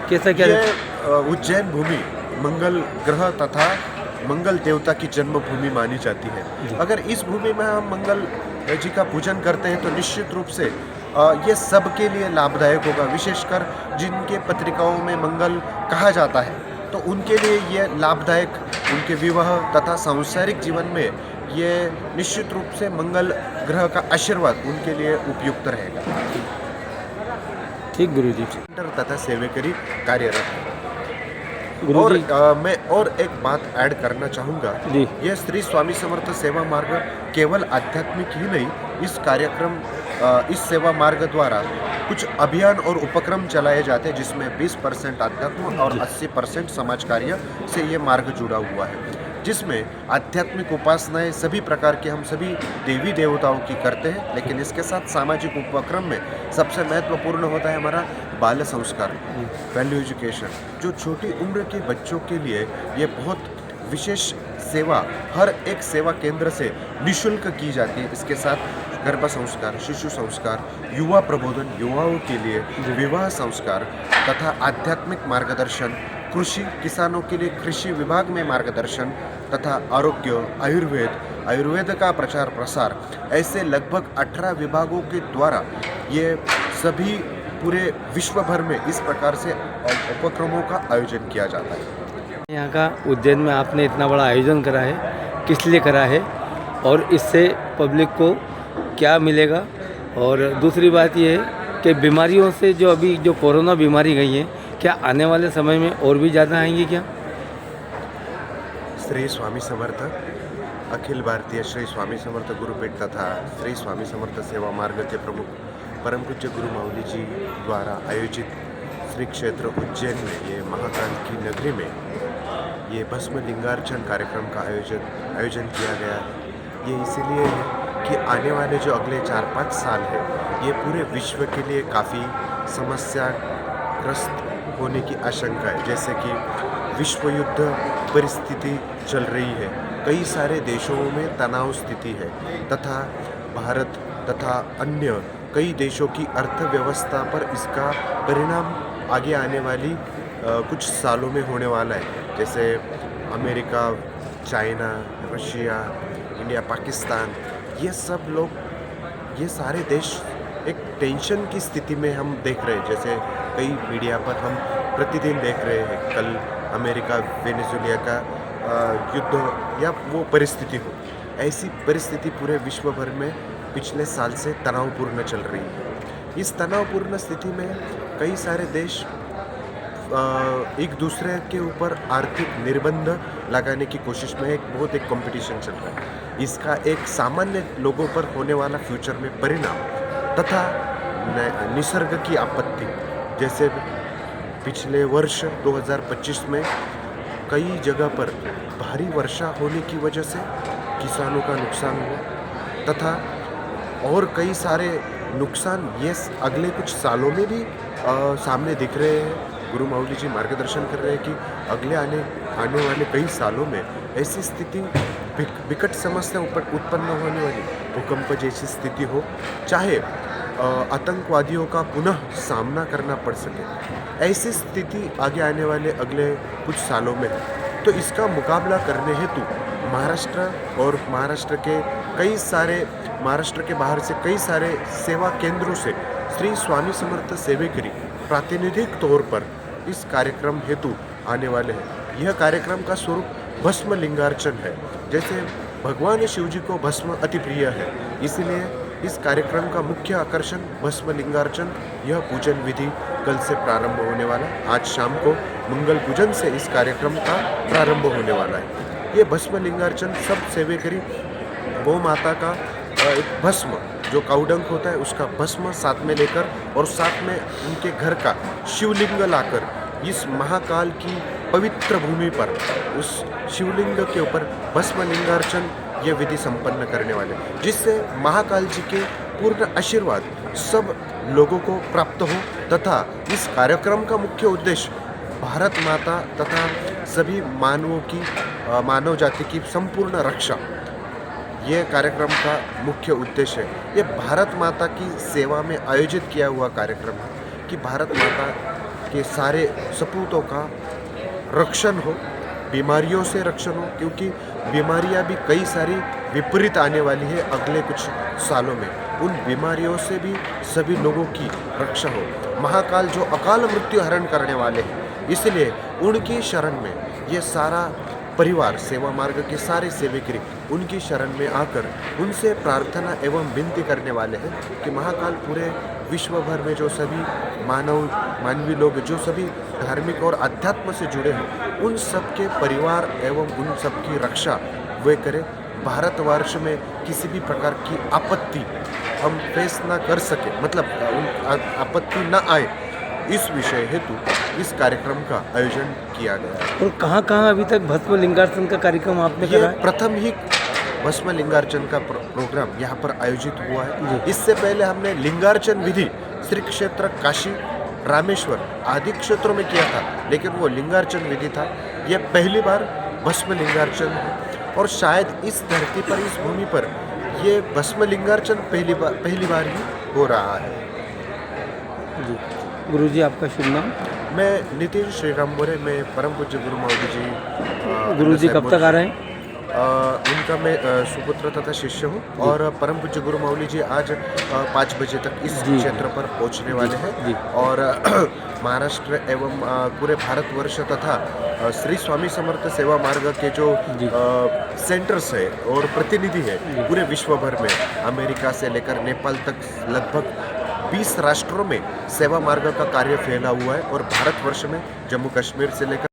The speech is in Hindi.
कैसा क्या ये उज्जैन भूमि मंगल ग्रह तथा मंगल देवता की जन्मभूमि मानी जाती है। जी। अगर इस भूमि में हम मंगल जी का पूजन करते हैं तो निश्चित रूप से ये सबके लिए लाभदायक होगा, विशेषकर जिनके पत्रिकाओं में मंगल कहा जाता है तो उनके लिए ये लाभदायक, उनके विवाह तथा सांसारिक जीवन में ये निश्चित रूप से मंगल ग्रह का आशीर्वाद उनके लिए उपयुक्त रहेगा। ठीक गुरुजी। सेंटर तथा सेवेकरी कार्यरत है। और गुरुजी। मैं और एक बात ऐड करना चाहूँगा। जी। यह श्री स्वामी समर्थ सेवा मार्ग केवल आध्यात्मिक ही नहीं, इस सेवा मार्ग द्वारा कुछ अभियान और उपक्रम चलाए जाते हैं जिसमें 20% आध्यात्म और जी। 80% समाज कार्य से ये मार्ग जुड़ा हुआ है, जिसमें आध्यात्मिक उपासनाएं सभी प्रकार के हम सभी देवी देवताओं की करते हैं, लेकिन इसके साथ सामाजिक उपक्रम में सबसे महत्वपूर्ण होता है हमारा बाल संस्कार, वैल्यू एजुकेशन, जो छोटी उम्र के बच्चों के लिए ये बहुत विशेष सेवा हर एक सेवा केंद्र से निःशुल्क की जाती है। इसके साथ गर्भ संस्कार, शिशु संस्कार, युवा प्रबोधन, युवाओं के लिए विवाह संस्कार तथा आध्यात्मिक मार्गदर्शन, कृषि किसानों के लिए कृषि विभाग में मार्गदर्शन तथा आरोग्य, आयुर्वेद का प्रचार प्रसार, ऐसे लगभग 18 विभागों के द्वारा ये सभी पूरे विश्व भर में इस प्रकार से उपक्रमों का आयोजन किया जाता है। यहाँ का उज्जैन में आपने इतना बड़ा आयोजन करा है, किस लिए करा है और इससे पब्लिक को क्या मिलेगा? और दूसरी बात ये है कि बीमारियों से जो अभी जो कोरोना बीमारी गई है, क्या आने वाले समय में और भी ज़्यादा आएंगी क्या? श्री स्वामी समर्थ अखिल भारतीय श्री स्वामी समर्थ गुरुपीठ तथा श्री स्वामी समर्थ सेवा मार्ग के प्रमुख परम पूज्य गुरु माऊली जी द्वारा आयोजित श्री क्षेत्र उज्जैन में ये महाकाल की नगरी में ये भस्म लिंगार्चन कार्यक्रम का आयोजन किया गया है। ये इसीलिए है कि आने वाले जो अगले 4-5 साल है ये पूरे विश्व के लिए काफ़ी समस्याग्रस्त होने की आशंका है, जैसे कि विश्व युद्ध परिस्थिति चल रही है, कई सारे देशों में तनाव स्थिति है तथा भारत तथा अन्य कई देशों की अर्थव्यवस्था पर इसका परिणाम आगे आने वाली कुछ सालों में होने वाला है, जैसे America, China, Russia, India, Pakistan, ये सारे देश एक टेंशन की स्थिति में हम देख रहे हैं। जैसे कई मीडिया पर हम प्रतिदिन देख रहे हैं, कल अमेरिका वेनेजुएला का युद्ध या वो परिस्थिति हो, ऐसी परिस्थिति पूरे विश्व भर में पिछले साल से तनावपूर्ण चल रही है। इस तनावपूर्ण स्थिति में कई सारे देश एक दूसरे के ऊपर आर्थिक निर्बंध लगाने की कोशिश में एक कंपटीशन चल रहा है। इसका एक सामान्य लोगों पर होने वाला फ्यूचर में परिणाम तथा निसर्ग की आपत्ति, जैसे पिछले वर्ष 2025 में कई जगह पर भारी वर्षा होने की वजह से किसानों का नुकसान हुआ तथा और कई सारे नुकसान ये अगले कुछ सालों में भी सामने दिख रहे हैं। गुरु माऊली जी मार्गदर्शन कर रहे हैं कि अगले आने वाले कई सालों में ऐसी स्थिति विकट समस्या उत्पन्न होने वाली, भूकंप जैसी स्थिति हो, चाहे आतंकवादियों का पुनः सामना करना पड़ सके, ऐसी स्थिति आगे आने वाले अगले कुछ सालों में है। तो इसका मुकाबला करने हेतु महाराष्ट्र के बाहर से कई सारे सेवा केंद्रों से श्री स्वामी समर्थ सेवेकरी प्रातिनिधिक तौर पर इस कार्यक्रम हेतु आने वाले हैं। यह कार्यक्रम का स्वरूप भस्म लिंगार्चन है, जैसे भगवान शिव जी को भस्म अति प्रिय है, इसलिए इस कार्यक्रम का मुख्य आकर्षण भस्म लिंगार्चन, यह पूजन विधि कल से प्रारंभ होने वाला है। आज शाम को मंगल पूजन से इस कार्यक्रम का प्रारंभ होने वाला है। ये भस्म लिंगार्चन सब सेवेकरी गौ माता का एक भस्म जो काउडंक होता है उसका भस्म साथ में लेकर और साथ में उनके घर का शिवलिंग लाकर इस महाकाल की पवित्र भूमि पर उस शिवलिंग के ऊपर भस्म लिंगार्चन ये विधि संपन्न करने वाले, जिससे महाकाल जी के पूर्ण आशीर्वाद सब लोगों को प्राप्त हो तथा इस कार्यक्रम का मुख्य उद्देश्य भारत माता तथा सभी मानव जाति की संपूर्ण रक्षा, ये कार्यक्रम का मुख्य उद्देश्य है। ये भारत माता की सेवा में आयोजित किया हुआ कार्यक्रम है कि भारत माता के सारे सपूतों का रक्षण हो, बीमारियों से रक्षण हो, क्योंकि बीमारियां भी कई सारी विपरीत आने वाली है अगले कुछ सालों में। उन बीमारियों से भी सभी लोगों की रक्षा हो। महाकाल जो अकाल मृत्यु हरण करने वाले हैं, इसलिए उनकी शरण में ये सारा परिवार, सेवा मार्ग के सारे सेवकरी उनकी शरण में आकर उनसे प्रार्थना एवं विनती करने वाले हैं कि महाकाल पूरे विश्व भर में जो सभी मानवीय लोग, जो सभी धार्मिक और अध्यात्म से जुड़े हैं, उन सबके परिवार एवं उन सबकी रक्षा वे करें। भारतवर्ष में किसी भी प्रकार की आपत्ति हम फेस ना कर सके, मतलब आपत्ति ना आए, इस विषय हेतु इस कार्यक्रम का आयोजन किया गया है। और कहाँ अभी तक भस्म लिंगार्चन का कार्यक्रम आपने ये करा है? प्रथम ही भस्म लिंगार्चन का प्रोग्राम यहाँ पर आयोजित हुआ है। इससे पहले हमने लिंगार्चन विधि श्री क्षेत्र काशी, रामेश्वर आदि क्षेत्रों में किया था, लेकिन वो लिंगार्चन विधि था। ये पहली बार भस्म लिंगार्चन है और शायद इस धरती पर, इस भूमि पर ये भस्म लिंगार्चन पहली बार ही हो रहा है। जी गुरुजी, आपका शुभ नाम? मैं नितिन श्रीराम मोरे, मैं परम पूज्य गुरु माऊली जी गुरुजी कब तक आ रहे हैं? उनका मैं सुपुत्र तथा शिष्य हूँ और परम पूज्य गुरु माऊली जी आज 5 बजे तक इस क्षेत्र पर पहुँचने वाले हैं और महाराष्ट्र एवं पूरे भारतवर्ष तथा श्री स्वामी समर्थ सेवा मार्ग के जो सेंटर्स है और प्रतिनिधि है पूरे विश्व भर में, अमेरिका से लेकर नेपाल तक लगभग 20 राष्ट्रों में सेवा मार्ग का कार्य फैला हुआ है और भारतवर्ष में जम्मू कश्मीर से लेकर